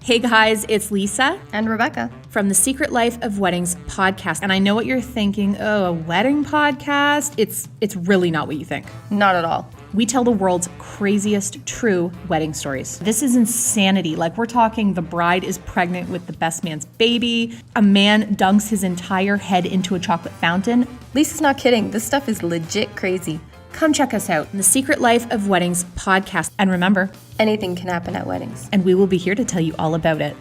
Hey guys, it's Lisa and Rebecca from the Secret Life of Weddings podcast. And I know what you're thinking, oh, a wedding podcast? It's really not what you think. Not at all. We tell the world's craziest true wedding stories. This is insanity. Like, we're talking the bride is pregnant with the best man's baby. A man dunks his entire head into a chocolate fountain. Lisa's not kidding. This stuff is legit crazy. Come check us out in the Secret Life of Weddings podcast. And remember, anything can happen at weddings. And we will be here to tell you all about it.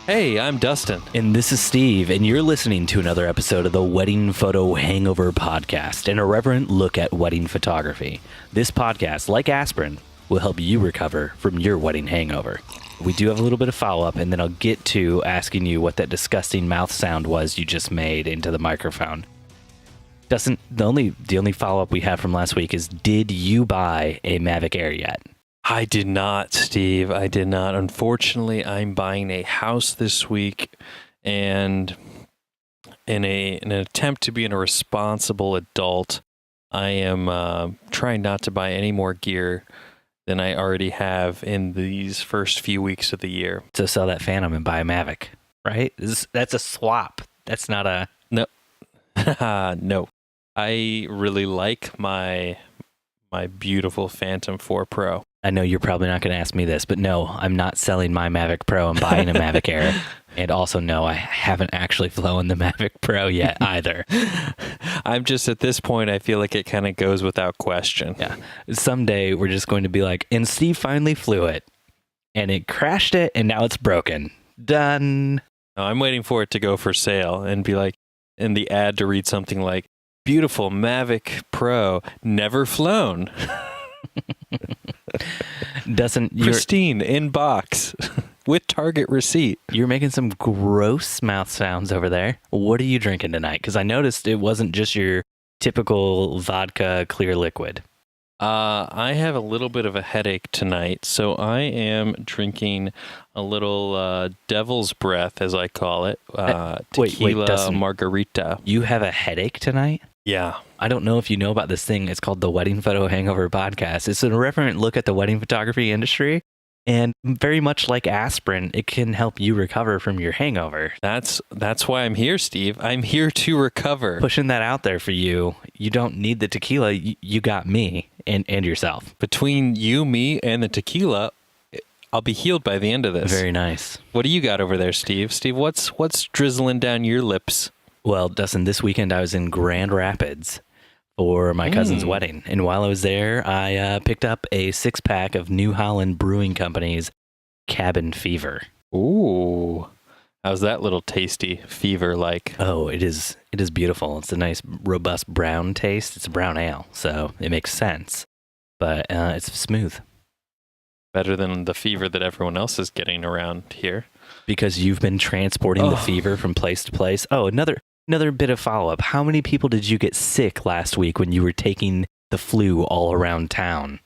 Hey, I'm Dustin. And this is Steve, and you're listening to another episode of the Wedding Photo Hangover podcast, an irreverent look at wedding photography. This podcast, like aspirin, will help you recover from your wedding hangover. We do have a little bit of follow-up, and then I'll get to asking you what that disgusting mouth sound was you just made into the microphone. Dustin, the only follow-up we have from last week is, did you buy a Mavic Air yet? I did not, Steve. I did not. Unfortunately, I'm buying a house this week, and in an attempt to be a responsible adult, I am trying not to buy any more gear than I already have in these first few weeks of the year. So sell that Phantom and buy a Mavic, right? That's a swap. That's not a... No. No. I really like my beautiful Phantom 4 Pro. I know you're probably not going to ask me this, but no, I'm not selling my Mavic Pro. I'm buying a Mavic Air. And also, no, I haven't actually flown the Mavic Pro yet either. I'm just, at this point, I feel like it kind of goes without question. Yeah. Someday we're just going to be like, and Steve finally flew it, and it crashed it, and now it's broken. Done. No, I'm waiting for it to go for sale and be like, in the ad to read something like, beautiful Mavic Pro, never flown. Pristine, in box, with Target receipt. You're making some gross mouth sounds over there. What are you drinking tonight? Because I noticed it wasn't just your typical vodka clear liquid. I have a little bit of a headache tonight, so I am drinking a little devil's breath, as I call it, tequila Dustin, margarita. You have a headache tonight? Yeah. I don't know if you know about this thing. It's called the Wedding Photo Hangover podcast. It's an irreverent look at the wedding photography industry. And very much like aspirin, it can help you recover from your hangover. That's why I'm here, Steve. I'm here to recover. Pushing that out there for you. You don't need the tequila. You got me and yourself. Between you, me, and the tequila, I'll be healed by the end of this. Very nice. What do you got over there, Steve? Steve, what's drizzling down your lips? Well, Dustin, this weekend I was in Grand Rapids for my cousin's wedding. And while I was there, I picked up a 6-pack of New Holland Brewing Company's Cabin Fever. Ooh. How's that little tasty fever like? Oh, it is beautiful. It's a nice, robust brown taste. It's a brown ale, so it makes sense. But it's smooth. Better than the fever that everyone else is getting around here. Because you've been transporting the fever from place to place. Oh, another bit of follow-up. How many people did you get sick last week when you were taking the flu all around town?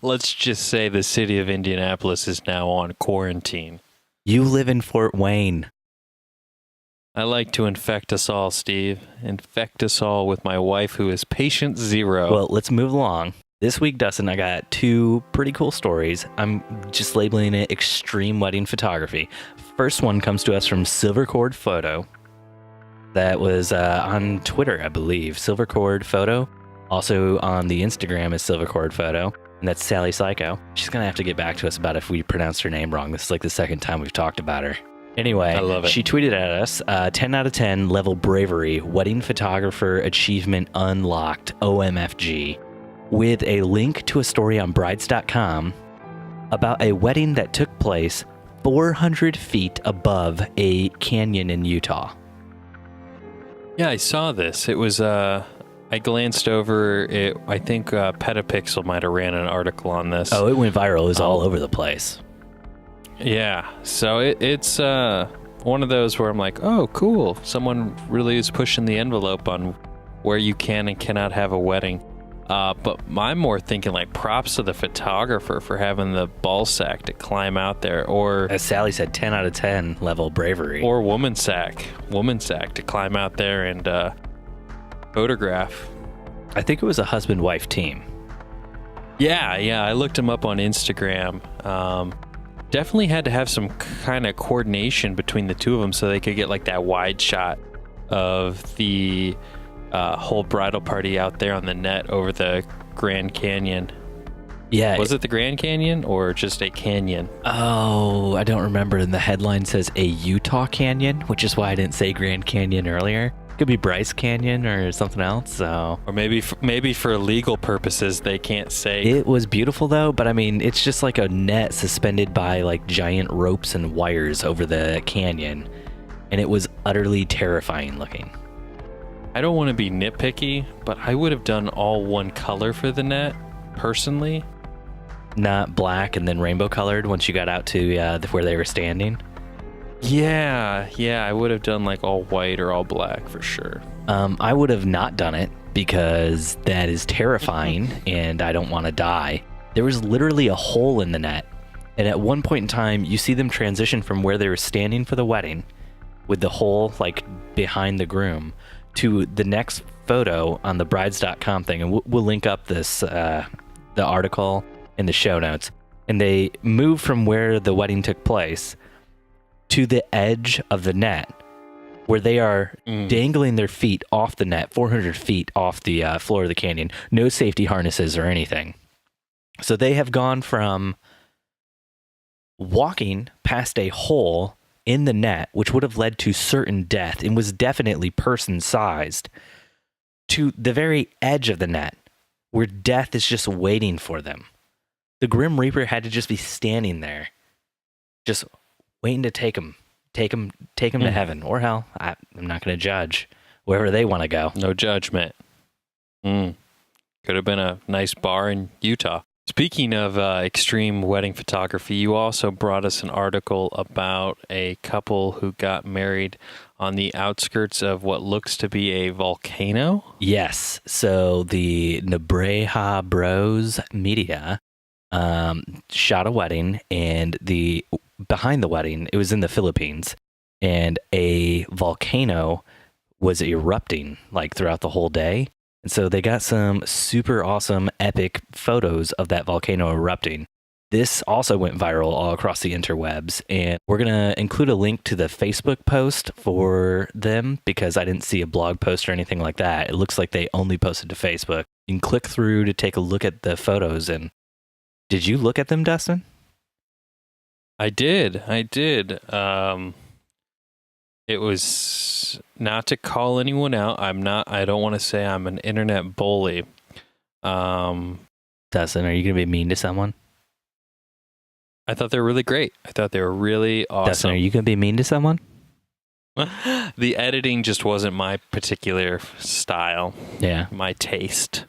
Let's just say the city of Indianapolis is now on quarantine. You live in Fort Wayne. I like to infect us all, Steve. Infect us all with my wife, who is patient zero. Well, let's move along. This week, Dustin, I got 2 pretty cool stories. I'm just labeling it extreme wedding photography. First one comes to us from Silvercord Photo. That was on Twitter, I believe. Silvercord Photo. Also on the Instagram is Silvercord Photo. And that's Sally Psycho. She's going to have to get back to us about if we pronounced her name wrong. This is like the second time we've talked about her. Anyway, I love it. She tweeted at us, 10 out of 10 level bravery, wedding photographer achievement unlocked, OMFG. With a link to a story on brides.com about a wedding that took place 400 feet above a canyon in Utah. Yeah, I saw this. It was, I glanced over it. I think Petapixel might have ran an article on this. Oh, it went viral. It was all over the place. Yeah, so it's one of those where I'm like, oh, cool. Someone really is pushing the envelope on where you can and cannot have a wedding. But I'm more thinking like props to the photographer for having the ball sack to climb out there, or As Sally said, 10 out of 10 level bravery. or woman sack to climb out there and photograph. I think it was a husband-wife team. Yeah, I looked him up on Instagram. Definitely had to have some kind of coordination between the two of them so they could get like that wide shot of the whole bridal party out there on the net over the Grand Canyon. Yeah. Was it the Grand Canyon or just a canyon? Oh, I don't remember. And the headline says a Utah Canyon, which is why I didn't say Grand Canyon earlier. Could be Bryce Canyon or something else. So, Or maybe for legal purposes they can't say. it was beautiful though, but I mean, it's just like a net suspended by like giant ropes and wires over the canyon, and it was utterly terrifying looking. I don't want to be nitpicky, but I would have done all one color for the net, personally. Not black and then rainbow colored once you got out to where they were standing. Yeah, I would have done like all white or all black for sure. I would have not done it because that is terrifying and I don't want to die. There was literally a hole in the net, and at one point in time you see them transition from where they were standing for the wedding with the hole like behind the groom to the next photo on the brides.com thing, and we'll link up this the article in the show notes. And they move from where the wedding took place to the edge of the net, where they are dangling their feet off the net, 400 feet off the floor of the canyon. No safety harnesses or anything. So they have gone from walking past a hole in the net, which would have led to certain death and was definitely person-sized, to the very edge of the net, where death is just waiting for them. The Grim Reaper had to just be standing there, just waiting to take him to heaven or hell. I'm not going to judge wherever they want to go. No judgment. Could have been a nice bar in Utah. Speaking of extreme wedding photography, you also brought us an article about a couple who got married on the outskirts of what looks to be a volcano. Yes. So the Nebreha Bros Media shot a wedding, and behind the wedding, it was in the Philippines, and a volcano was erupting like throughout the whole day. And so they got some super awesome, epic photos of that volcano erupting. This also went viral all across the interwebs, and we're going to include a link to the Facebook post for them because I didn't see a blog post or anything like that. It looks like they only posted to Facebook. You can click through to take a look at the photos. And did you look at them, Dustin? I did. It was, not to call anyone out, I don't want to say I'm an internet bully. Dustin, are you going to be mean to someone? I thought they were really great. I thought they were really awesome. Dustin, are you going to be mean to someone? The editing just wasn't my particular style. Yeah. My taste.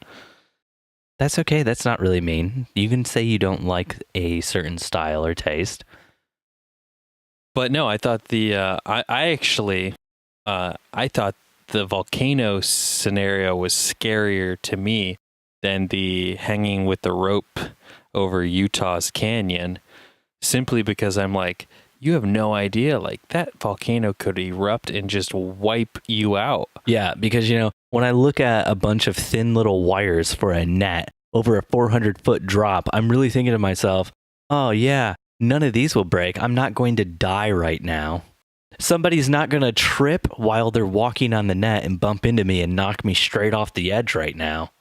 That's okay. That's not really mean. You can say you don't like a certain style or taste. But no, I thought I thought the volcano scenario was scarier to me than the hanging with the rope over Utah's canyon, simply because I'm like, you have no idea, like that volcano could erupt and just wipe you out. Yeah, because, when I look at a bunch of thin little wires for a net over a 400-foot drop, I'm really thinking to myself, oh yeah, none of these will break. I'm not going to die right now. Somebody's not going to trip while they're walking on the net and bump into me and knock me straight off the edge right now.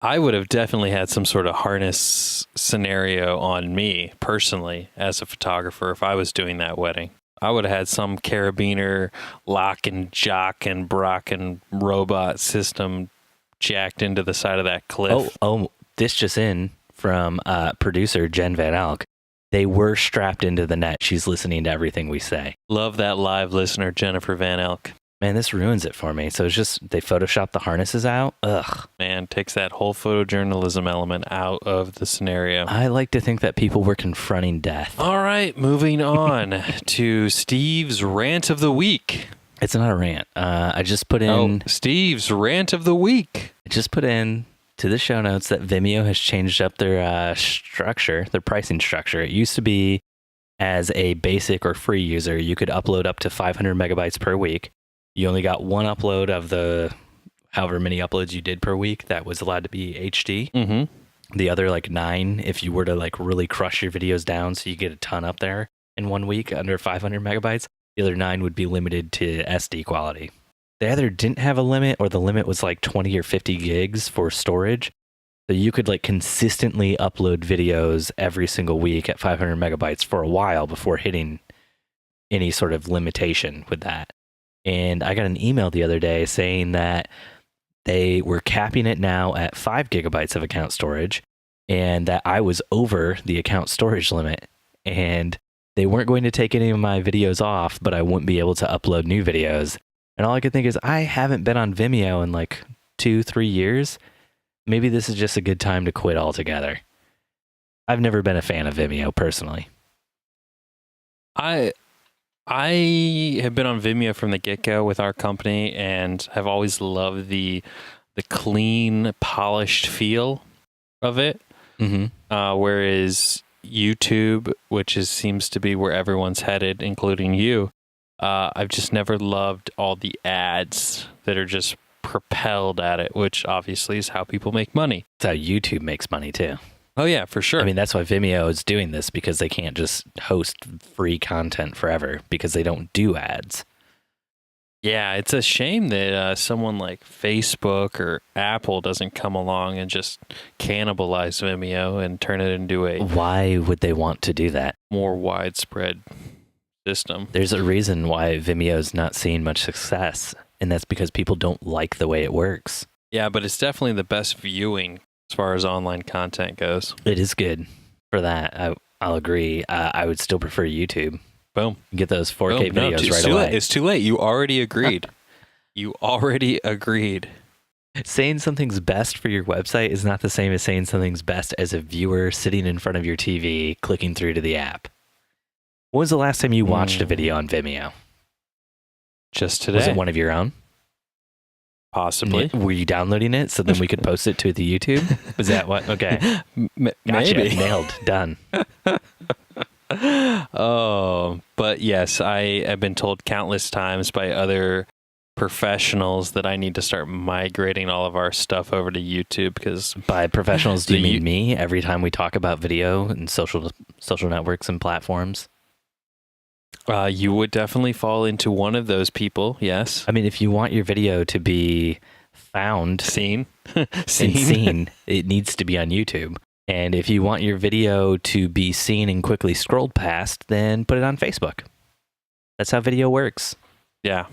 I would have definitely had some sort of harness scenario on me personally as a photographer if I was doing that wedding. I would have had some carabiner lock and jock and Brock and robot system jacked into the side of that cliff. Oh, this just in from producer Jen Van Elk. They were strapped into the net. She's listening to everything we say. Love that live listener, Jennifer Van Elk. Man, this ruins it for me. So it's just, they Photoshopped the harnesses out. Ugh. Man, takes that whole photojournalism element out of the scenario. I like to think that people were confronting death. All right, moving on to Steve's rant of the week. It's not a rant. I just put in... Steve's rant of the week. I just put in to the show notes that Vimeo has changed up their structure, their pricing structure. It used to be as a basic or free user, you could upload up to 500 megabytes per week. You only got one upload of the however many uploads you did per week that was allowed to be HD. Mm-hmm. The other 9, if you were to really crush your videos down so you get a ton up there in 1 week under 500 megabytes, the other 9 would be limited to SD quality. They either didn't have a limit or the limit was 20 or 50 gigs for storage. So you could consistently upload videos every single week at 500 megabytes for a while before hitting any sort of limitation with that. And I got an email the other day saying that they were capping it now at 5 gigabytes of account storage and that I was over the account storage limit and they weren't going to take any of my videos off, but I wouldn't be able to upload new videos. And all I could think is I haven't been on Vimeo in 2-3 years. Maybe this is just a good time to quit altogether. I've never been a fan of Vimeo personally. I have been on Vimeo from the get-go with our company and have always loved the clean, polished feel of it. Mm-hmm. Whereas YouTube, which seems to be where everyone's headed, including you, I've just never loved all the ads that are just propelled at it, which obviously is how people make money. That's how YouTube makes money too. Oh yeah, for sure. I mean, that's why Vimeo is doing this, because they can't just host free content forever because they don't do ads. Yeah, it's a shame that someone like Facebook or Apple doesn't come along and just cannibalize Vimeo and turn it into a Why would they want to do that? more widespread system. There's a reason why Vimeo's not seeing much success, and that's because people don't like the way it works. Yeah, but it's definitely the best viewing as far as online content goes. It is good for that. I'll agree. I would still prefer YouTube. Boom. Get those 4K Boom. No, videos it's right too away. late. It's too late. You already agreed. You already agreed. Saying something's best for your website is not the same as saying something's best as a viewer sitting in front of your TV, clicking through to the app. When was the last time you watched a video on Vimeo? Just today. Was it one of your own? Possibly. Were you downloading it so then we could post it to the YouTube? Was that what? Okay. Gotcha. Maybe. Nailed. Done. Oh, but yes, I have been told countless times by other professionals that I need to start migrating all of our stuff over to YouTube because By professionals, do you mean me every time we talk about video and social networks and platforms? You would definitely fall into one of those people, yes. I mean, if you want your video to be found Seen. and seen, it needs to be on YouTube. And if you want your video to be seen and quickly scrolled past, then put it on Facebook. That's how video works. Yeah.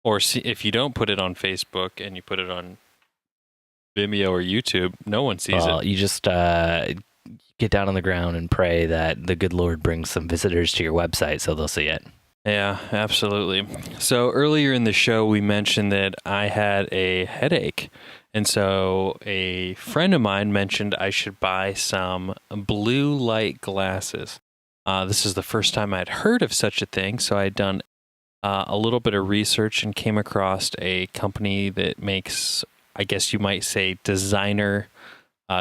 Or if you don't put it on Facebook and you put it on Vimeo or YouTube, no one sees it. You just get down on the ground and pray that the good Lord brings some visitors to your website so they'll see it. Yeah, absolutely. So earlier in the show, we mentioned that I had a headache. And so a friend of mine mentioned I should buy some blue light glasses. This is the first time I'd heard of such a thing. So I'd done a little bit of research and came across a company that makes, I guess you might say, designer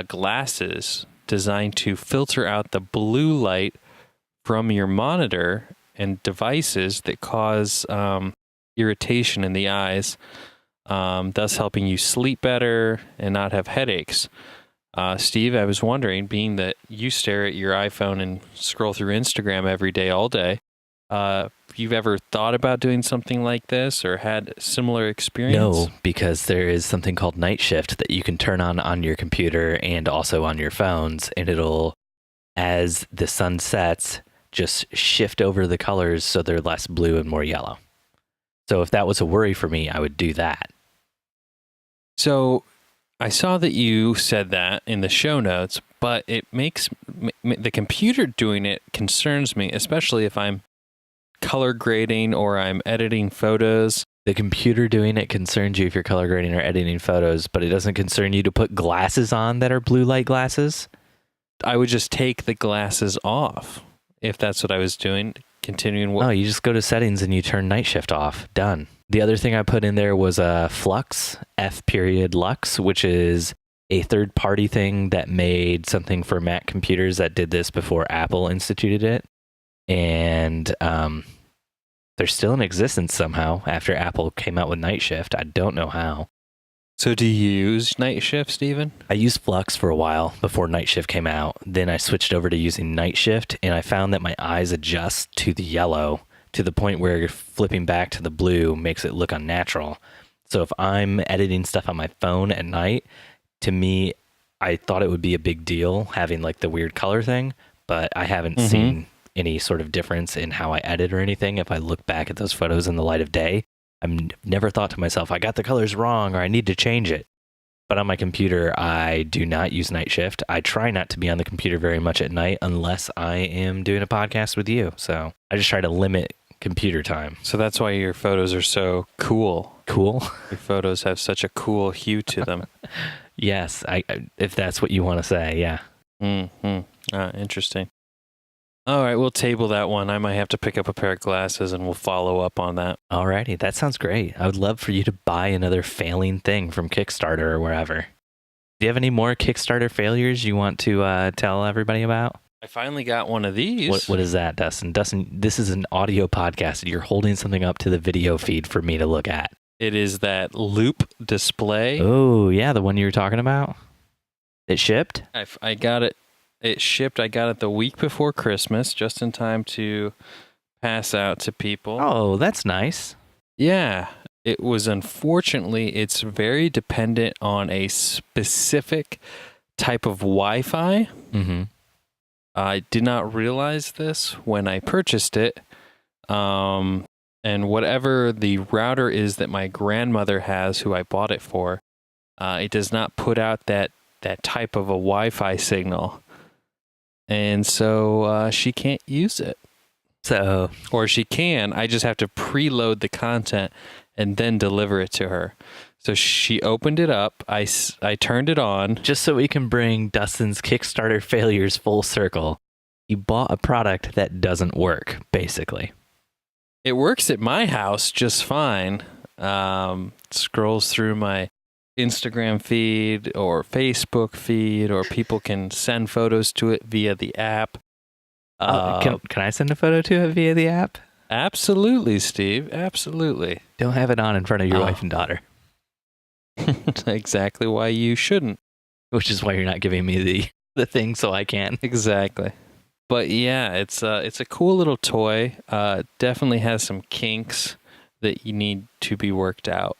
glasses designed to filter out the blue light from your monitor and devices that cause irritation in the eyes, thus helping you sleep better and not have headaches. Steve, I was wondering, being that you stare at your iPhone and scroll through Instagram every day, all day, if you've ever thought about doing something like this or had similar experience? No, because there is something called Night Shift that you can turn on your computer and also on your phones, and it'll, as the sun sets, just shift over the colors so they're less blue and more yellow. So if that was a worry for me, I would do that. So I saw that you said that in the show notes, but it makes the computer doing it concerns me, especially if I'm color grading or I'm editing photos. The computer doing it concerns you if you're color grading or editing photos, but it doesn't concern you to put glasses on that are blue light glasses? I would just take the glasses off if that's what I was doing. Continuing. No, you just go to settings and you turn Night Shift off. Done. The other thing I put in there was a F.lux, F.lux, which is a third-party thing that made something for Mac computers that did this before Apple instituted it. And they're still in existence somehow after Apple came out with Night Shift. I don't know how. So do you use Night Shift, Steven? I used F.lux for a while before Night Shift came out. Then I switched over to using Night Shift, and I found that my eyes adjust to the yellow to the point where flipping back to the blue makes it look unnatural. So if I'm editing stuff on my phone at night, to me, I thought it would be a big deal having like the weird color thing, but I haven't seen any sort of difference in how I edit or anything. If I look back at those photos in the light of day, I've never thought to myself, I got the colors wrong or I need to change it. But on my computer, I do not use Night Shift. I try not to be on the computer very much at night unless I am doing a podcast with you. So I just try to limit computer time. So that's why your photos are so cool. Cool? Your photos have such a cool hue to them. Yes, if that's what you want to say, yeah. Interesting. All right, we'll table that one. I might have to pick up a pair of glasses and we'll follow up on that. Alrighty, that sounds great. I would love for you to buy another failing thing from Kickstarter or wherever. Do you have any more Kickstarter failures you want to tell everybody about? I finally got one of these. What is that, Dustin? Dustin, this is an audio podcast. You're holding something up to the video feed for me to look at. It is that loop display. Oh, yeah, the one you were talking about? It shipped? I got it. It shipped. I got it the week before Christmas, just in time to pass out to people. Oh, that's nice. Yeah. It was, unfortunately, it's very dependent on a specific type of Wi-Fi. Mm-hmm. I did not realize this when I purchased it. And whatever the router is that my grandmother has, who I bought it for, it does not put out that type of a Wi-Fi signal. And so she can't use it. So, or she can. I just have to preload the content and then deliver it to her. So she opened it up. I turned it on. Just so we can bring Dustin's Kickstarter failures full circle, you bought a product that doesn't work, basically. It works at my house just fine. Scrolls through my Instagram feed or Facebook feed, or people can send photos to it via the app. Can I send a photo to it via the app? Absolutely, Steve. Absolutely. Don't have it on in front of your wife and daughter. Exactly why you shouldn't. Which is why you're not giving me the thing so I can. Exactly. But yeah, it's a cool little toy. Definitely has some kinks that you need to be worked out.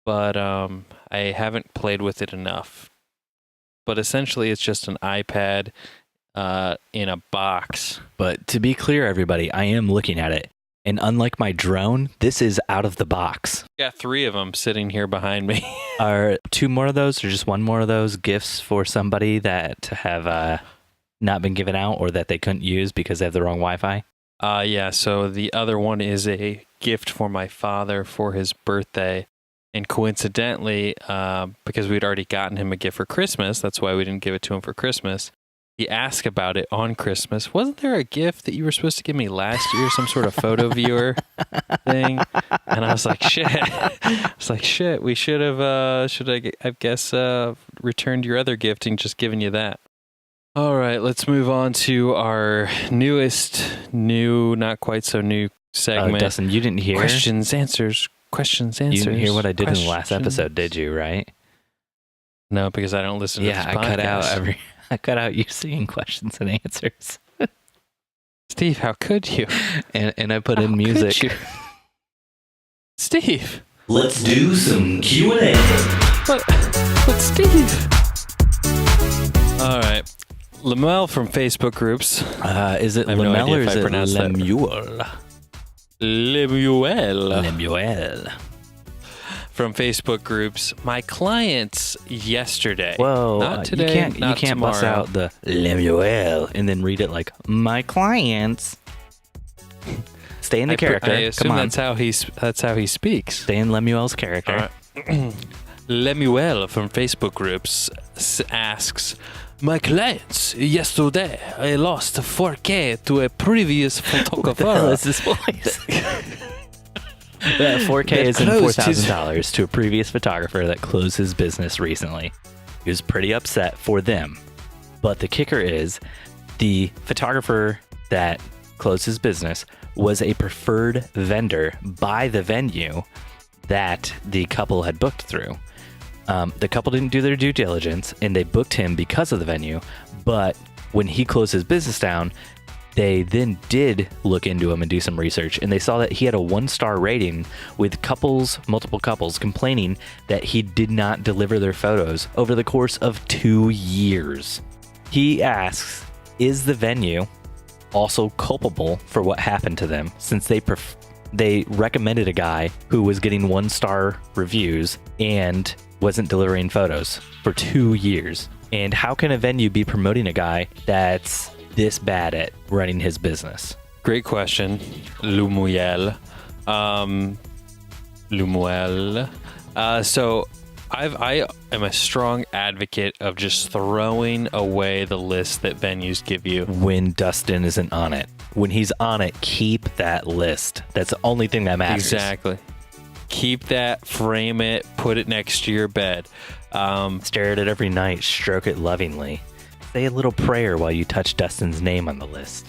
But I haven't played with it enough. But essentially, it's just an iPad in a box. But to be clear, everybody, I am looking at it. And unlike my drone, this is out of the box. Got 3 of them sitting here behind me. Are 2 more of those or just 1 more of those gifts for somebody that have not been given out or that they couldn't use because they have the wrong Wi-Fi? Yeah, so the other one is a gift for my father for his birthday. And coincidentally, because we'd already gotten him a gift for Christmas, that's why we didn't give it to him for Christmas, he asked about it on Christmas. Wasn't there a gift that you were supposed to give me last year, some sort of photo viewer thing? And I was like, shit. We should have, I guess, returned your other gift and just given you that. All right, let's move on to our not quite so new segment. Dustin, you didn't hear? Questions, answers. You didn't hear what I did in the last episode, did you, right? No, because I don't listen to this podcast. I cut out you saying questions and answers. Steve, how could you? And I put in music. Steve. Let's do some Q&A. But Steve. All right. Lemuel from Facebook groups. Is it Lemuel or is it Lemuel? Lemuel. From Facebook groups. My clients yesterday. Whoa. Not today, you can't bust out the Lemuel and then read it like, my clients. Stay in the character. I assume Come on. That's how he speaks. Stay in Lemuel's character. Lemuel from Facebook groups asks, my clients yesterday, I lost 4K to a previous photographer. What the hell is this voice? 4K is in closed his- $4,000 to a previous photographer that closed his business recently. He was pretty upset for them. But the kicker is the photographer that closed his business was a preferred vendor by the venue that the couple had booked through. The couple didn't do their due diligence and they booked him because of the venue. But when he closed his business down, they then did look into him and do some research, and they saw that he had a 1-star rating with multiple couples complaining that he did not deliver their photos over the course of 2 years. He asks, is the venue also culpable for what happened to them, since they recommended a guy who was getting 1-star reviews and wasn't delivering photos for 2 years? And how can a venue be promoting a guy that's this bad at running his business? Great question, Lumuel. So I am a strong advocate of just throwing away the list that venues give you. When Dustin isn't on it. When he's on it, keep that list. That's the only thing that matters. Exactly. Keep that, frame it, put it next to your bed. Stare at it every night, stroke it lovingly. Say a little prayer while you touch Dustin's name on the list.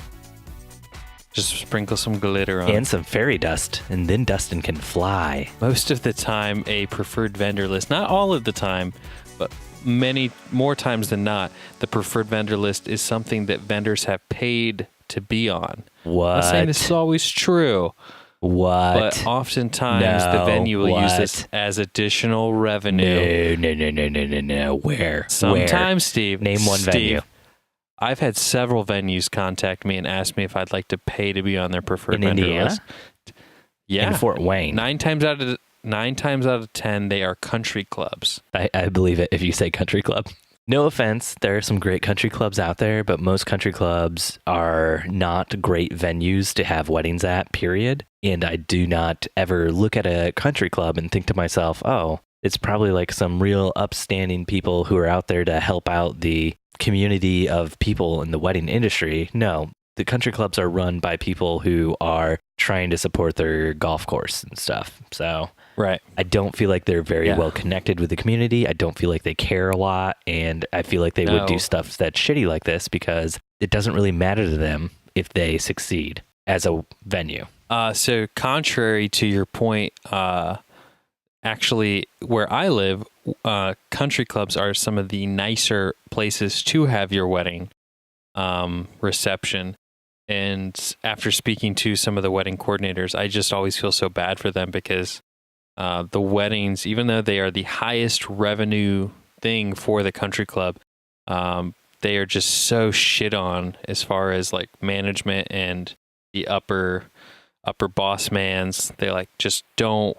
Just sprinkle some glitter on it. And some fairy dust, and then Dustin can fly. Most of the time, a preferred vendor list, not all of the time, but many more times than not, the preferred vendor list is something that vendors have paid to be on. What? I'm not saying this is always true. What? But oftentimes the venue will use this as additional revenue. No. Where? Sometimes, Steve. Name one venue. I've had several venues contact me and ask me if I'd like to pay to be on their preferred in vendor Indiana? list. Yeah. In Fort Wayne. 9 times out of 10, they are country clubs. I believe it if you say country club. No offense, there are some great country clubs out there, but most country clubs are not great venues to have weddings at, period. And I do not ever look at a country club and think to myself, oh, it's probably like some real upstanding people who are out there to help out the community of people in the wedding industry. No, the country clubs are run by people who are trying to support their golf course and stuff. So right. I don't feel like they're very well connected with the community. I don't feel like they care a lot. And I feel like they would do stuff that's shitty like this because it doesn't really matter to them if they succeed as a venue. So contrary to your point, actually, where I live, country clubs are some of the nicer places to have your wedding reception. And after speaking to some of the wedding coordinators, I just always feel so bad for them because the weddings, even though they are the highest revenue thing for the country club, they are just so shit on as far as like management and the upper boss mans. They like just don't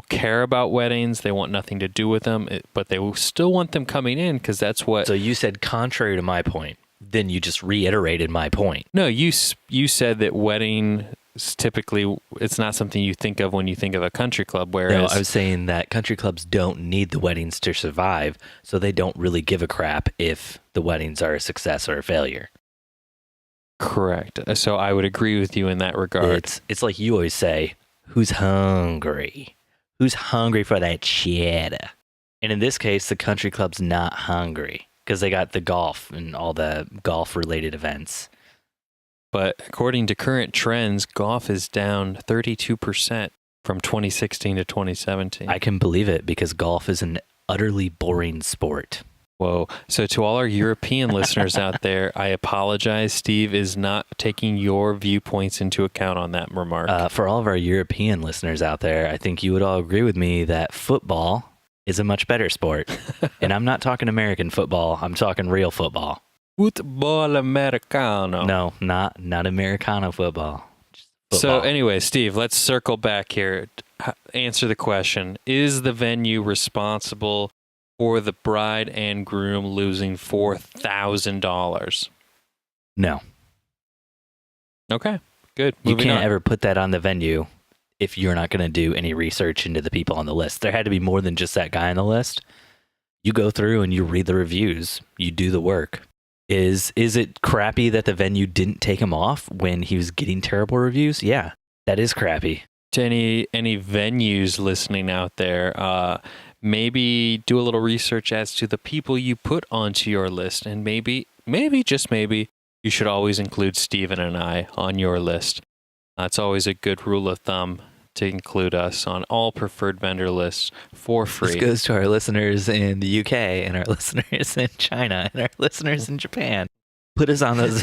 care about weddings. They want nothing to do with them, but they will still want them coming in because that's what. So you said contrary to my point. Then you just reiterated my point. No, you said that wedding typically it's not something you think of when you think of a country club. Whereas no, I was saying that country clubs don't need the weddings to survive, so they don't really give a crap if the weddings are a success or a failure. Correct. So I would agree with you in that regard. It's like you always say, who's hungry? Who's hungry for that cheddar? And in this case, the country club's not hungry because they got the golf and all the golf-related events. But according to current trends, golf is down 32% from 2016 to 2017. I can believe it because golf is an utterly boring sport. Whoa. So to all our European listeners out there, I apologize. Steve is not taking your viewpoints into account on that remark. For all of our European listeners out there, I think you would all agree with me that football is a much better sport. And I'm not talking American football. I'm talking real football. Football Americano. No, not Americano football. Just So football. anyway, Steve, let's circle back here. Answer the question. Is the venue responsible for the bride and groom losing $4,000? No. Okay, good. You Moving can't on. ever put that on the venue if you're not going to do any research into the people on the list. There had to be more than just that guy on the list. You go through and you read the reviews. You do the work. Is it crappy that the venue didn't take him off when he was getting terrible reviews? Yeah, that is crappy. To any venues listening out there, maybe do a little research as to the people you put onto your list, and maybe just maybe you should always include Steven and I on your list. It's always a good rule of thumb to include us on all preferred vendor lists for free. This goes to our listeners in the UK and our listeners in China and our listeners in Japan. Put us on those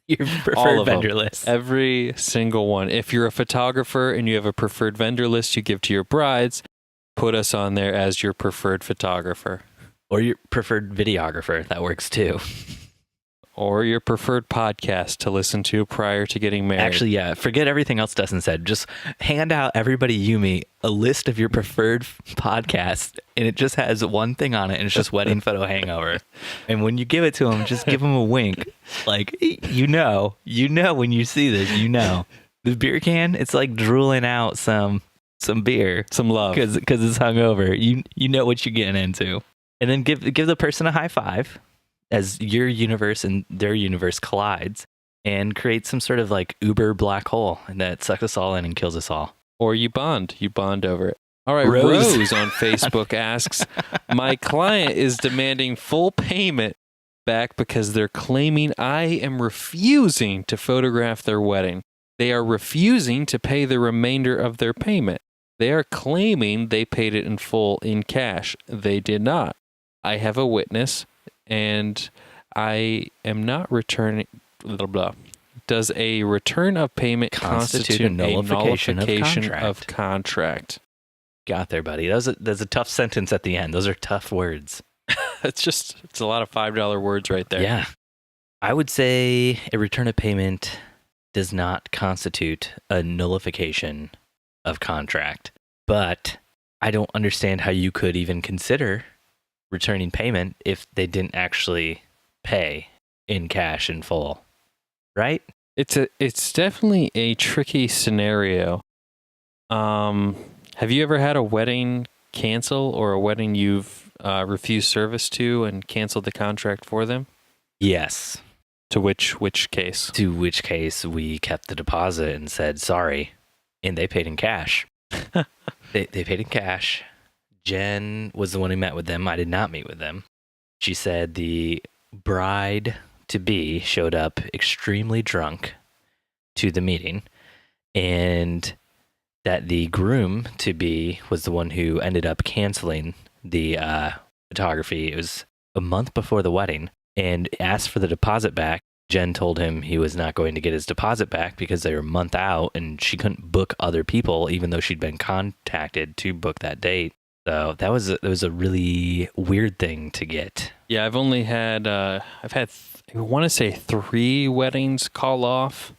your preferred vendor list. Every single one. If you're a photographer and you have a preferred vendor list you give to your brides, put us on there as your preferred photographer. Or your preferred videographer. That works too. Or your preferred podcast to listen to prior to getting married. Actually, yeah, forget everything else Dustin said. Just hand out everybody you meet a list of your preferred podcasts, and it just has one thing on it, and it's just Wedding Photo Hangover. And when you give it to them, just give them a wink. Like, you know when you see this, you know. The beer can, it's like drooling out some beer. Some love. Because it's hungover. You know what you're getting into. And then give the person a high five as your universe and their universe collides, and create some sort of like Uber black hole that sucks us all in and kills us all. Or you bond over it. All right, Rose on Facebook asks, my client is demanding full payment back because they're claiming I am refusing to photograph their wedding. They are refusing to pay the remainder of their payment. They are claiming they paid it in full in cash. They did not. I have a witness, and I am not returning, blah, blah. Does a return of payment constitute a nullification of contract? Got there, buddy. There's a tough sentence at the end. Those are tough words. It's a lot of $5 words right there. Yeah. I would say a return of payment does not constitute a nullification of contract, but I don't understand how you could even consider returning payment if they didn't actually pay in cash in full, right? It's definitely a tricky scenario. Have you ever had a wedding cancel, or a wedding you've refused service to and canceled the contract for them? Yes. To which case? To which case we kept the deposit and said sorry, and they paid in cash. They paid in cash. Jen was the one who met with them. I did not meet with them. She said the bride-to-be showed up extremely drunk to the meeting, and that the groom-to-be was the one who ended up canceling the photography. It was a month before the wedding, and asked for the deposit back. Jen told him he was not going to get his deposit back because they were a month out, and she couldn't book other people, even though she'd been contacted to book that date. So that was a really weird thing to get. Yeah, I've only had I want to say 3 weddings call off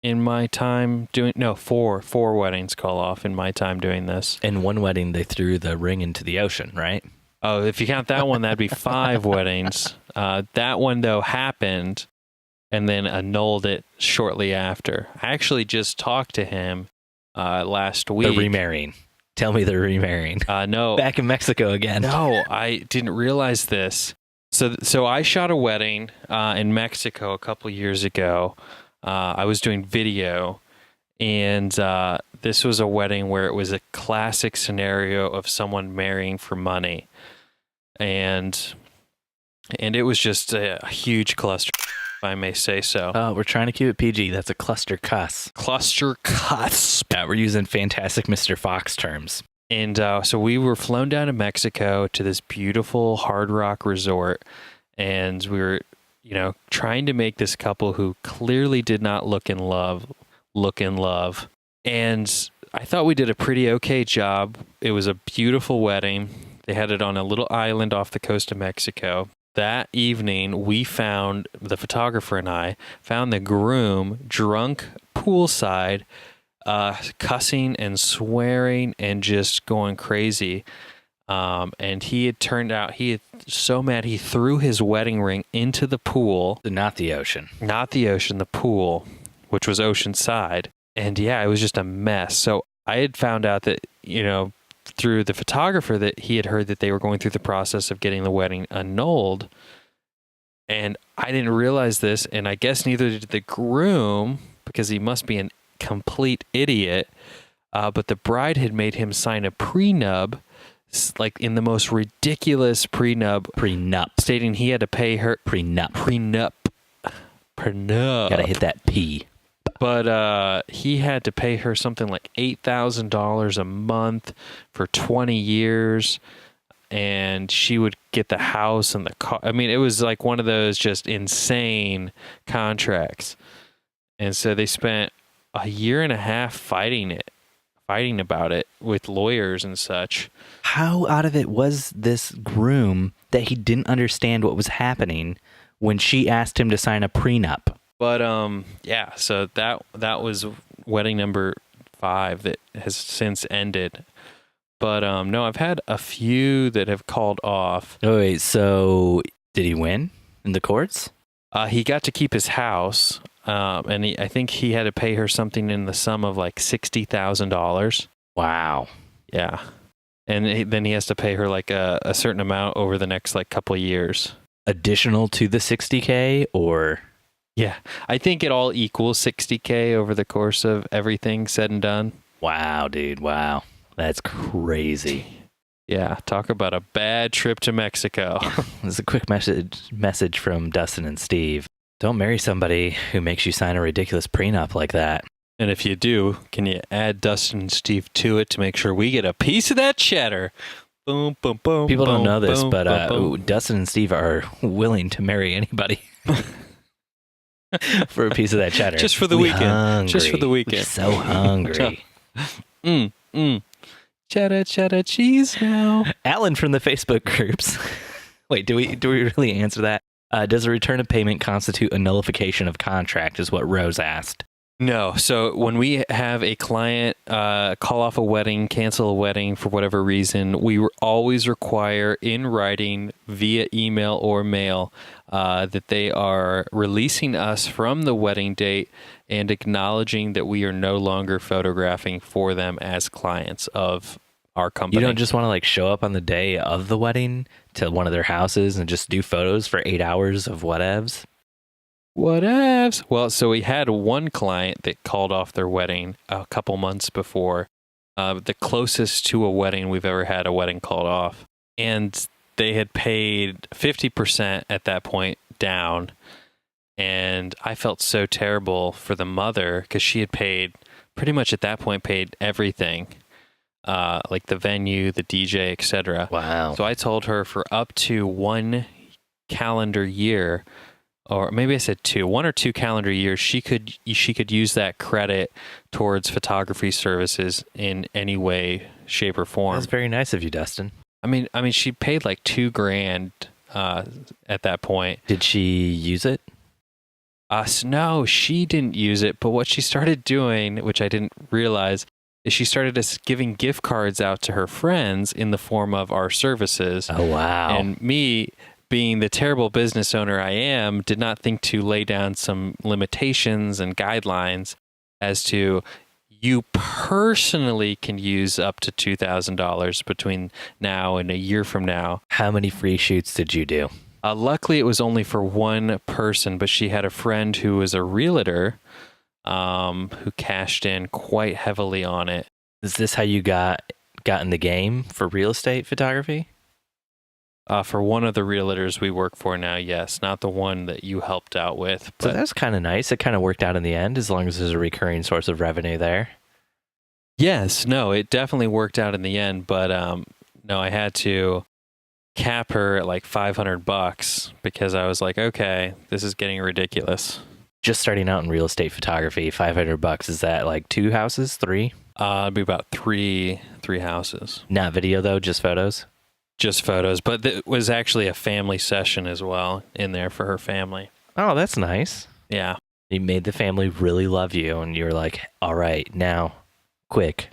in my time doing, no, 4 weddings call off in my time doing this. In one wedding, they threw the ring into the ocean, right? Oh, if you count that one, that'd be 5 weddings. That one though happened and then annulled it shortly after. I actually just talked to him last week. The remarrying. Tell me they're remarrying. No. Back in Mexico again. No, I didn't realize this. So I shot a wedding in Mexico a couple years ago. I was doing video, and this was a wedding where it was a classic scenario of someone marrying for money. And it was just a huge cluster, if I may say so. Oh, we're trying to keep it PG. That's a clustercuss. Clustercuss. Yeah, we're using Fantastic Mr. Fox terms. And so we were flown down to Mexico to this beautiful Hard Rock resort, and we were, trying to make this couple who clearly did not look in love. And I thought we did a pretty okay job. It was a beautiful wedding. They had it on a little island off the coast of Mexico. That evening, the photographer and I found the groom drunk poolside, cussing and swearing and just going crazy. And he had so mad, he threw his wedding ring into the pool. Not the ocean. Not the ocean, the pool, which was oceanside. And yeah, it was just a mess. So I had found out that, through the photographer, that he had heard that they were going through the process of getting the wedding annulled. And I didn't realize this, and I guess neither did the groom, because he must be an complete idiot. But the bride had made him sign a prenup, like in the most ridiculous prenup, stating he had to pay her prenup. Gotta hit that P. But he had to pay her something like $8,000 a month for 20 years, and she would get the house and the car. I mean, it was like one of those just insane contracts. And so they spent a year and a half fighting about it with lawyers and such. How out of it was this groom that he didn't understand what was happening when she asked him to sign a prenup? But yeah, so that was wedding number 5 that has since ended. But no, I've had a few that have called off. Oh wait, so did he win in the courts? He got to keep his house, and I think he had to pay her something in the sum of like $60,000. Wow. Yeah, and then he has to pay her like a certain amount over the next like couple of years. Additional to the $60K, or? Yeah, I think it all equals $60K over the course of everything said and done. Wow, dude. Wow. That's crazy. Yeah, talk about a bad trip to Mexico. This is a quick message from Dustin and Steve. Don't marry somebody who makes you sign a ridiculous prenup like that. And if you do, can you add Dustin and Steve to it to make sure we get a piece of that cheddar? Boom, boom, boom. People don't know this, boom, but boom, boom. Dustin and Steve are willing to marry anybody for a piece of that cheddar. Just for the weekend. Hungry. Just for the weekend. We're so hungry. Cheddar, cheddar cheese now. Alan from the Facebook groups. Wait, do we really answer that? Does a return of payment constitute a nullification of contract, is what Rose asked. No. So when we have a client call off a wedding, cancel a wedding for whatever reason, we always require in writing via email or mail that they are releasing us from the wedding date and acknowledging that we are no longer photographing for them as clients of our company. You don't just want to like show up on the day of the wedding to one of their houses and just do photos for 8 hours of whatevs? Whatevs. Well, so we had one client that called off their wedding a couple months before, the closest to a wedding we've ever had a wedding called off. And they had paid 50% at that point down. And I felt so terrible for the mother because she had paid, pretty much at that point, paid everything. Like the venue, the DJ, etc. Wow. So I told her for up to 1 calendar year, or maybe I said 2, 1 or 2 calendar years, she could use that credit towards photography services in any way, shape, or form. That's very nice of you, Dustin. I mean, she paid like $2,000 at that point. Did she use it? No, she didn't use it. But what she started doing, which I didn't realize, is she started giving gift cards out to her friends in the form of our services. Oh, wow. And me, being the terrible business owner I am, did not think to lay down some limitations and guidelines as to you personally can use up to $2,000 between now and a year from now. How many free shoots did you do? Luckily, it was only for one person, but she had a friend who was a realtor who cashed in quite heavily on it. Is this how you got in the game for real estate photography? For one of the realtors we work for now, yes. Not the one that you helped out with. But so that's kind of nice. It kind of worked out in the end, as long as there's a recurring source of revenue there. Yes, no, it definitely worked out in the end. But no, I had to cap her at like $500 because I was like, okay, this is getting ridiculous. Just starting out in real estate photography, $500. Is that like 2 houses, 3? It'd be about three houses. Not video though, just photos? Just photos, but it was actually a family session as well in there for her family. Oh, that's nice. Yeah. You made the family really love you, and you're like, all right, now, quick,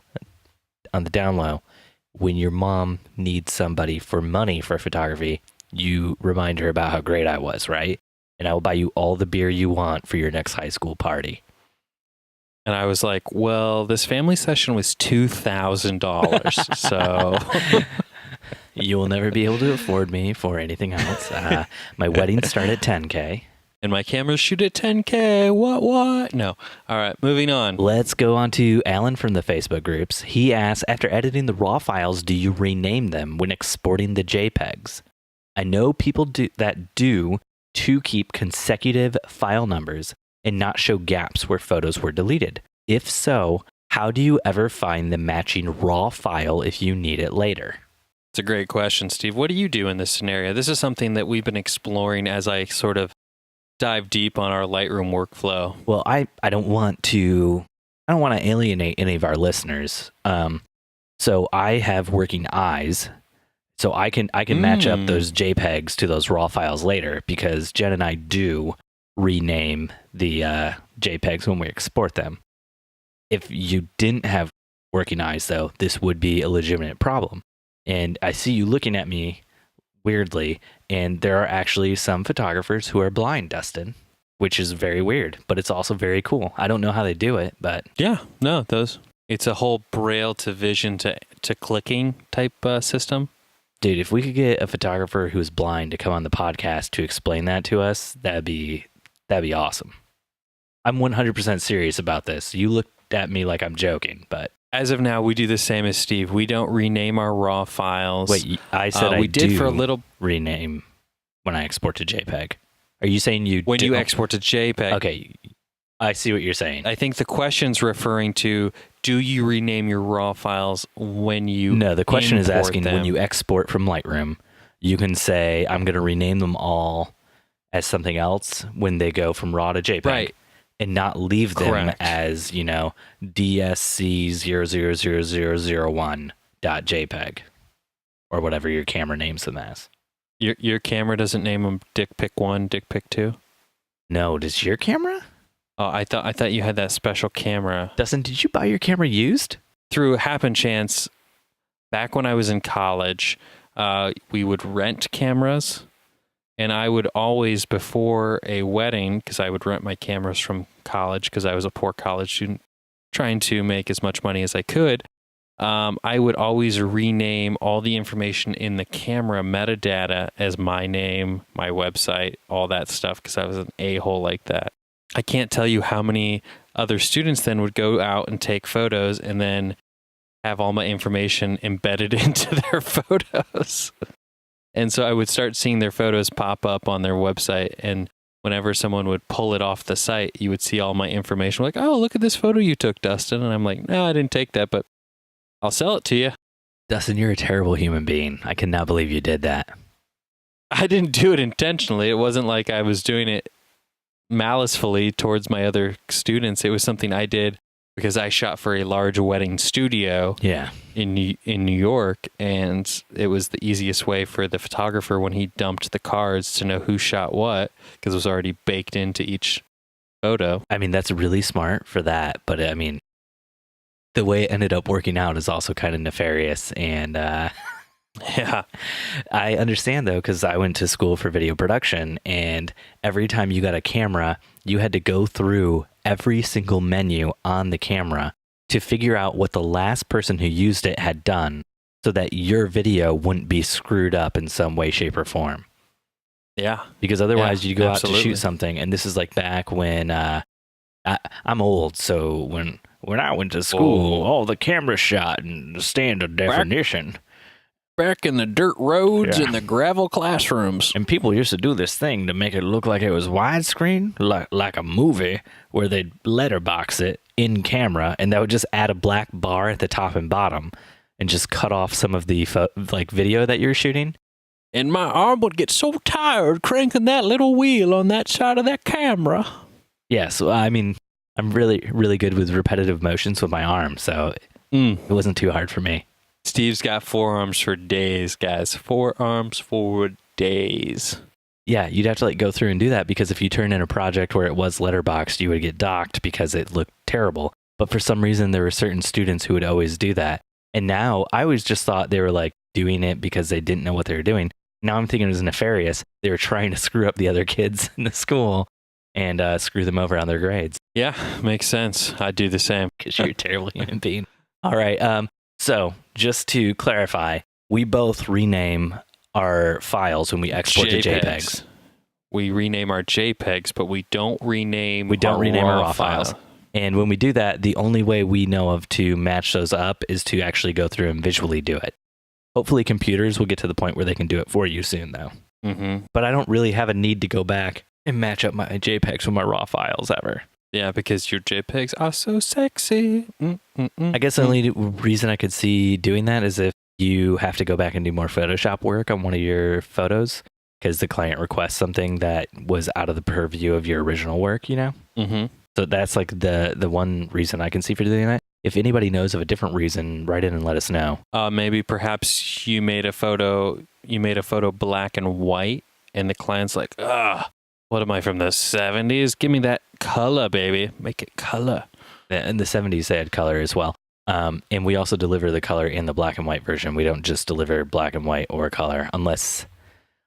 on the down low, when your mom needs somebody for money for photography, you remind her about how great I was, right? And I will buy you all the beer you want for your next high school party. And I was like, well, this family session was $2,000, so... You will never be able to afford me for anything else. My wedding started at $10K. And my cameras shoot at 10K. What? No. All right, moving on. Let's go on to Alan from the Facebook groups. He asks, after editing the raw files, do you rename them when exporting the JPEGs? I know people do to keep consecutive file numbers and not show gaps where photos were deleted. If so, how do you ever find the matching raw file if you need it later? It's a great question, Steve. What do you do in this scenario? This is something that we've been exploring as I sort of dive deep on our Lightroom workflow. Well, I don't want to alienate any of our listeners. So I have working eyes, so I can match up those JPEGs to those raw files later, because Jen and I do rename the JPEGs when we export them. If you didn't have working eyes, though, this would be a legitimate problem. And I see you looking at me weirdly, and there are actually some photographers who are blind, Dustin, which is very weird, but it's also very cool. I don't know how they do it, but yeah, no, it's a whole braille to vision to clicking type system. Dude, if we could get a photographer who's blind to come on the podcast to explain that to us, that'd be awesome. I'm 100% serious about this. You looked at me like I'm joking, but as of now, we do the same as Steve. We don't rename our raw files. Wait, I said we did for a little rename when I export to JPEG. Are you saying you export to JPEG? Okay, I see what you're saying. I think the question's referring to, do you rename your raw files when you No, the question is import asking them? When you export from Lightroom, you can say, I'm going to rename them all as something else when they go from raw to JPEG. Right. And not leave them Correct. as, DSC00001.jpg or whatever your camera names them as. Your camera doesn't name them Dick Pic 1, Dick Pic 2? No, does your camera? Oh, I thought you had that special camera. Dustin, did you buy your camera used? Through happen chance, back when I was in college, we would rent cameras. And I would always, before a wedding, because I would rent my cameras from college because I was a poor college student trying to make as much money as I could, I would always rename all the information in the camera metadata as my name, my website, all that stuff, because I was an a-hole like that. I can't tell you how many other students then would go out and take photos and then have all my information embedded into their photos. And so I would start seeing their photos pop up on their website. And whenever someone would pull it off the site, you would see all my information. Like, oh, look at this photo you took, Dustin. And I'm like, no, I didn't take that, but I'll sell it to you. Dustin, you're a terrible human being. I cannot believe you did that. I didn't do it intentionally. It wasn't like I was doing it malicefully towards my other students. It was something I did because I shot for a large wedding studio in New York, and it was the easiest way for the photographer when he dumped the cards to know who shot what, because it was already baked into each photo. I mean, that's really smart for that, but I mean, the way it ended up working out is also kind of nefarious, and yeah, I understand though, because I went to school for video production, and every time you got a camera, you had to go through every single menu on the camera to figure out what the last person who used it had done so that your video wouldn't be screwed up in some way, shape, or form. Yeah. Because otherwise you go absolutely. out to shoot something, and this is like back when I'm old, so when I went to school, all the cameras shot in standard definition. Back in the dirt roads and the gravel classrooms. And people used to do this thing to make it look like it was widescreen, like a movie, where they'd letterbox it in camera, and that would just add a black bar at the top and bottom and just cut off some of the video that you're shooting. And my arm would get so tired cranking that little wheel on that side of that camera. Yeah, so I mean, I'm really, really good with repetitive motions with my arm, so it wasn't too hard for me. Steve's got forearms for days, guys. Forearms for days. Yeah, you'd have to go through and do that, because if you turn in a project where it was letterboxed, you would get docked because it looked terrible. But for some reason, there were certain students who would always do that. And now I always just thought they were doing it because they didn't know what they were doing. Now I'm thinking it was nefarious. They were trying to screw up the other kids in the school and screw them over on their grades. Yeah, makes sense. I'd do the same. Because you're a terrible human being. All right. So just to clarify, we both rename our files when we export to JPEGs. We rename our JPEGs, but we don't rename our raw files. And when we do that, the only way we know of to match those up is to actually go through and visually do it. Hopefully computers will get to the point where they can do it for you soon, though. Mm-hmm. But I don't really have a need to go back and match up my JPEGs with my raw files ever. Yeah, because your JPEGs are so sexy. I guess the only reason I could see doing that is if you have to go back and do more Photoshop work on one of your photos because the client requests something that was out of the purview of your original work, you know? Mm-hmm. So that's like the one reason I can see for doing that. If anybody knows of a different reason, write in and let us know. Maybe perhaps you made a photo black and white, and the client's like, what am I, from the 70s? Give me that color, baby. Make it color. In the 70s, they had color as well. And we also deliver the color in the black and white version. We don't just deliver black and white or color unless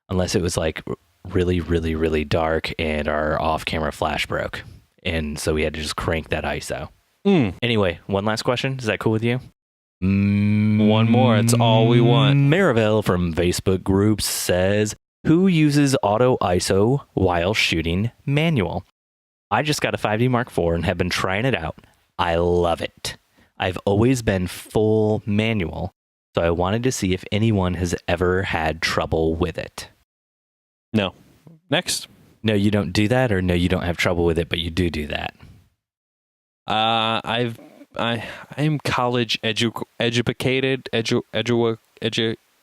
it was like really, really, really dark and our off-camera flash broke. And so we had to just crank that ISO. Anyway, one last question. Is that cool with you? One more. It's all we want. Marivelle from Facebook Groups says, who uses auto ISO while shooting manual? I just got a 5D Mark IV and have been trying it out. I love it. I've always been full manual, so I wanted to see if anyone has ever had trouble with it. No. Next. No, you don't do that, or no, you don't have trouble with it, but you do that. I am college educated.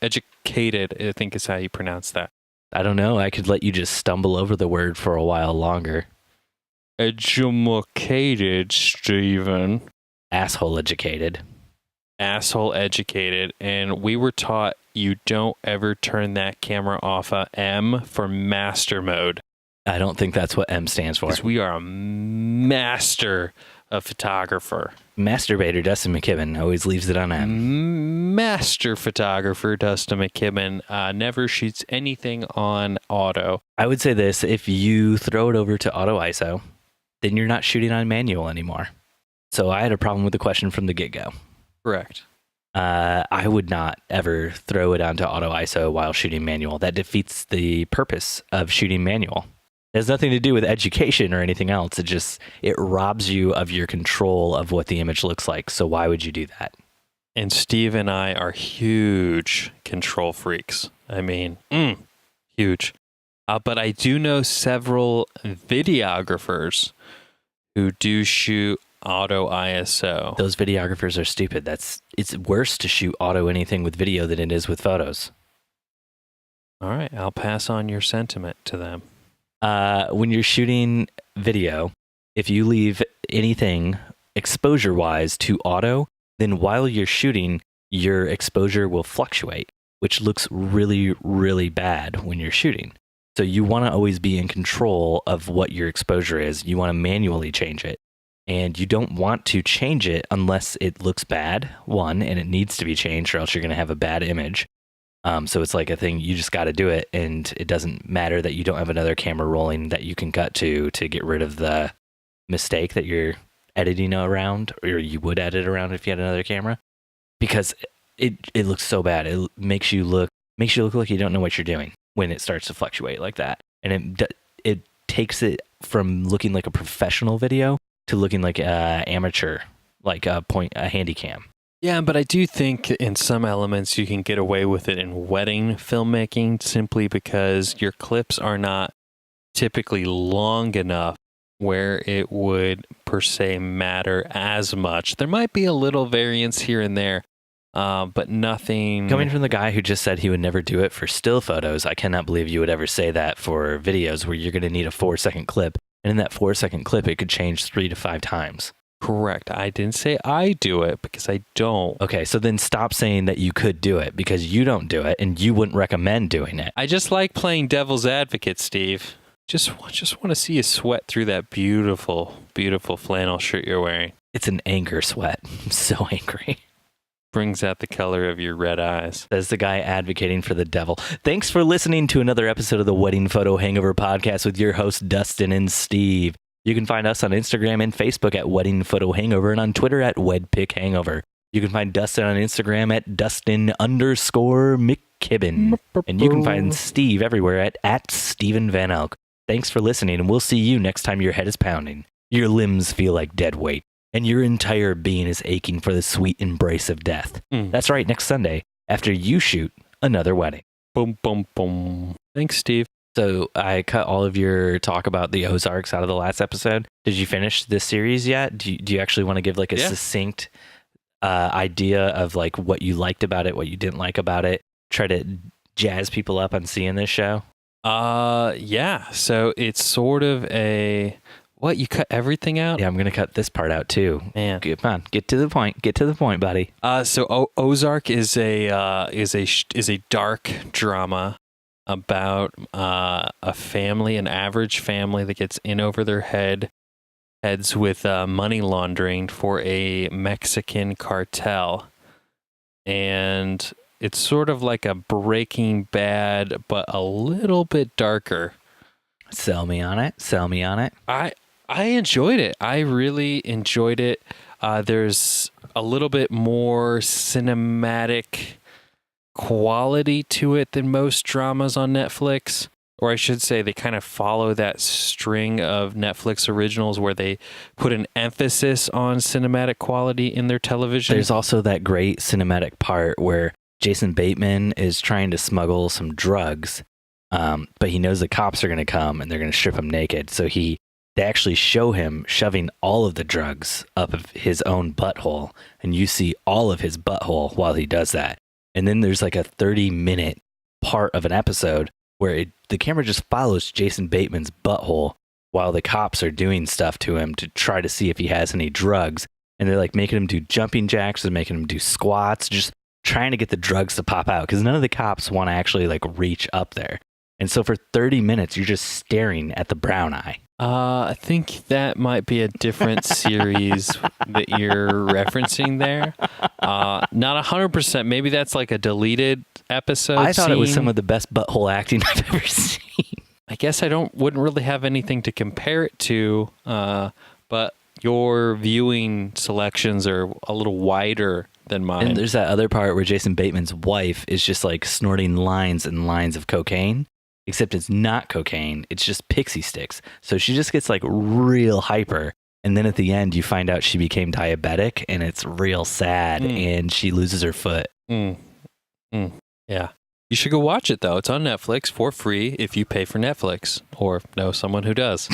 Educated, I think is how you pronounce that. I don't know. I could let you just stumble over the word for a while longer. Educated, Steven. Asshole educated. Asshole educated. And we were taught you don't ever turn that camera off of M for master mode. I don't think that's what M stands for. Because we are a master of photographer. Masturbator Dustin McKibben always leaves it on M. Master photographer Dustin McKibben never shoots anything on auto. I would say this, if you throw it over to auto ISO, then you're not shooting on manual anymore. So I had a problem with the question from the get-go. Correct. I would not ever throw it onto auto ISO while shooting manual. That defeats the purpose of shooting manual. It has nothing to do with education or anything else. It robs you of your control of what the image looks like. So why would you do that? And Steve and I are huge control freaks. I mean, huge. But I do know several videographers who do shoot auto ISO. Those videographers are stupid. It's worse to shoot auto anything with video than it is with photos. All right, I'll pass on your sentiment to them. When you're shooting video, if you leave anything exposure-wise to auto, then while you're shooting, your exposure will fluctuate, which looks really, really bad when you're shooting. So you want to always be in control of what your exposure is. You want to manually change it. And you don't want to change it unless it looks bad, one, and it needs to be changed or else you're going to have a bad image. So it's like a thing, you just got to do it, and it doesn't matter that you don't have another camera rolling that you can cut to get rid of the mistake that you're editing around, or you would edit around if you had another camera, because it looks so bad. It makes you look like you don't know what you're doing when it starts to fluctuate like that, and it takes it from looking like a professional video to looking like amateur, like a handy cam. Yeah, but I do think in some elements you can get away with it in wedding filmmaking simply because your clips are not typically long enough where it would per se matter as much. There might be a little variance here and there, but nothing. Coming from the guy who just said he would never do it for still photos, I cannot believe you would ever say that for videos where you're going to need a 4-second clip. And in that 4-second clip, it could change 3 to 5 times. Correct. I didn't say I do it because I don't. Okay, so then stop saying that you could do it because you don't do it and you wouldn't recommend doing it. I just like playing devil's advocate, Steve. Just want to see you sweat through that beautiful, beautiful flannel shirt you're wearing. It's an anger sweat. I'm so angry. Brings out the color of your red eyes. Says the guy advocating for the devil. Thanks for listening to another episode of the Wedding Photo Hangover podcast with your hosts, Dustin and Steve. You can find us on Instagram and Facebook at Wedding Photo Hangover and on Twitter at WedPicHangover. You can find Dustin on Instagram at Dustin_McKibben. And you can find Steve everywhere at Steven Van Elk. Thanks for listening, and we'll see you next time your head is pounding, your limbs feel like dead weight, and your entire being is aching for the sweet embrace of death. That's right, next Sunday, after you shoot another wedding. Boom, boom, boom. Thanks, Steve. So I cut all of your talk about the Ozarks out of the last episode. Did you finish this series yet? Do you actually want to give like a succinct idea of like what you liked about it, what you didn't like about it? Try to jazz people up on seeing this show? Yeah. So it's sort of a... What, you cut everything out? Yeah, I'm going to cut this part out too. Man. Come on, get to the point. Get to the point, buddy. So Ozark is a dark drama about a family, an average family that gets in over their heads with money laundering for a Mexican cartel. And it's sort of like a Breaking Bad, but a little bit darker. Sell me on it. Sell me on it. I enjoyed it. I really enjoyed it. There's a little bit more cinematic quality to it than most dramas on Netflix. Or I should say they kind of follow that string of Netflix originals where they put an emphasis on cinematic quality in their television. There's also that great cinematic part where Jason Bateman is trying to smuggle some drugs, but he knows the cops are going to come and they're going to strip him naked. So they actually show him shoving all of the drugs up of his own butthole, and you see all of his butthole while he does that. And then there's like a 30-minute part of an episode where the camera just follows Jason Bateman's butthole while the cops are doing stuff to him to try to see if he has any drugs. And they're like making him do jumping jacks, they're making him do squats, just trying to get the drugs to pop out because none of the cops want to actually like reach up there. And so for 30 minutes, you're just staring at the brown eye. I think that might be a different series that you're referencing there. Not 100%. Maybe that's like a deleted episode. I thought it was some of the best butthole acting I've ever seen. I guess I wouldn't really have anything to compare it to, but your viewing selections are a little wider than mine. And there's that other part where Jason Bateman's wife is just like snorting lines and lines of cocaine. Except it's not cocaine, it's just pixie sticks. So she just gets like real hyper. And then at the end, you find out she became diabetic and it's real sad and she loses her foot. Yeah. You should go watch it though. It's on Netflix for free if you pay for Netflix or know someone who does.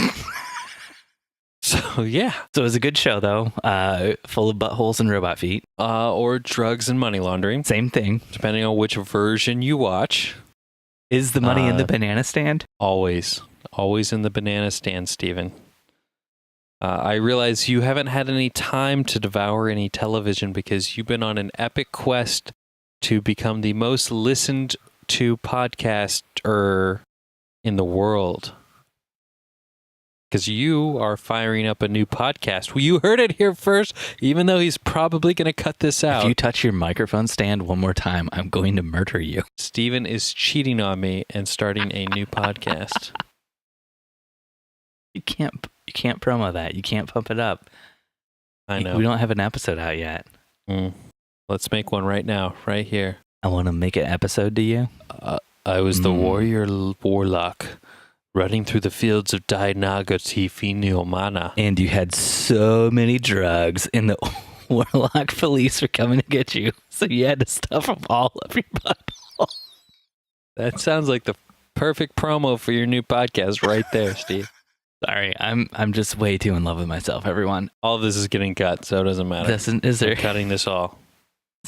So yeah. So it was a good show though, full of buttholes and robot feet. Or drugs and money laundering. Same thing. Depending on which version you watch. Is the money in the banana stand? Always in the banana stand, Stephen. I realize you haven't had any time to devour any television because you've been on an epic quest to become the most listened to podcaster in the world. Because you are firing up a new podcast. Well, you heard it here first, even though he's probably going to cut this out. If you touch your microphone stand one more time, I'm going to murder you. Steven is cheating on me and starting a new podcast. You can't promo that. You can't pump it up. I know. We don't have an episode out yet. Let's make one right now, right here. I want to make an episode to you. I was the warlock. Running through the fields of Dainaga Tifi-Niomana. And you had so many drugs, and the warlock police were coming to get you. So you had to stuff them all up your butthole. That sounds like the perfect promo for your new podcast right there, Steve. Sorry, I'm just way too in love with myself, everyone. All of this is getting cut, so it doesn't matter. Is there I'm cutting this all?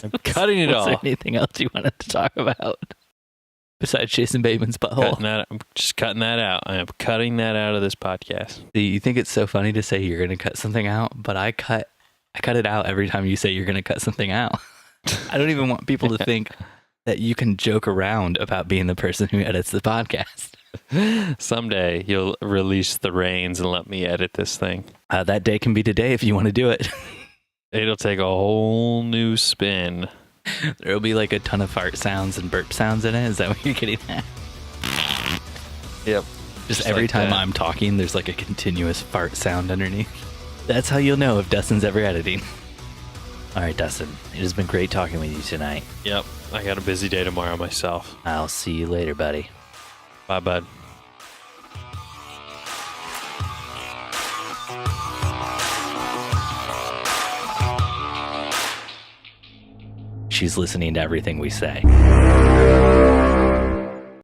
I'm cutting it all. Is there anything else you wanted to talk about? Besides Jason Bateman's butthole. I'm just cutting that out. I am cutting that out of this podcast. You think it's so funny to say you're going to cut something out, but I cut it out every time you say you're going to cut something out. I don't even want people to think that you can joke around about being the person who edits the podcast. Someday you'll release the reins and let me edit this thing. That day can be today if you want to do it. It'll take a whole new spin. There'll be like a ton of fart sounds and burp sounds in it. Is that what you're getting at? Yep. Just every like time I'm talking, there's like a continuous fart sound underneath. That's how you'll know if Dustin's ever editing. All right, Dustin. It has been great talking with you tonight. Yep. I got a busy day tomorrow myself. I'll see you later, buddy. Bye, bud. she's listening to everything we say.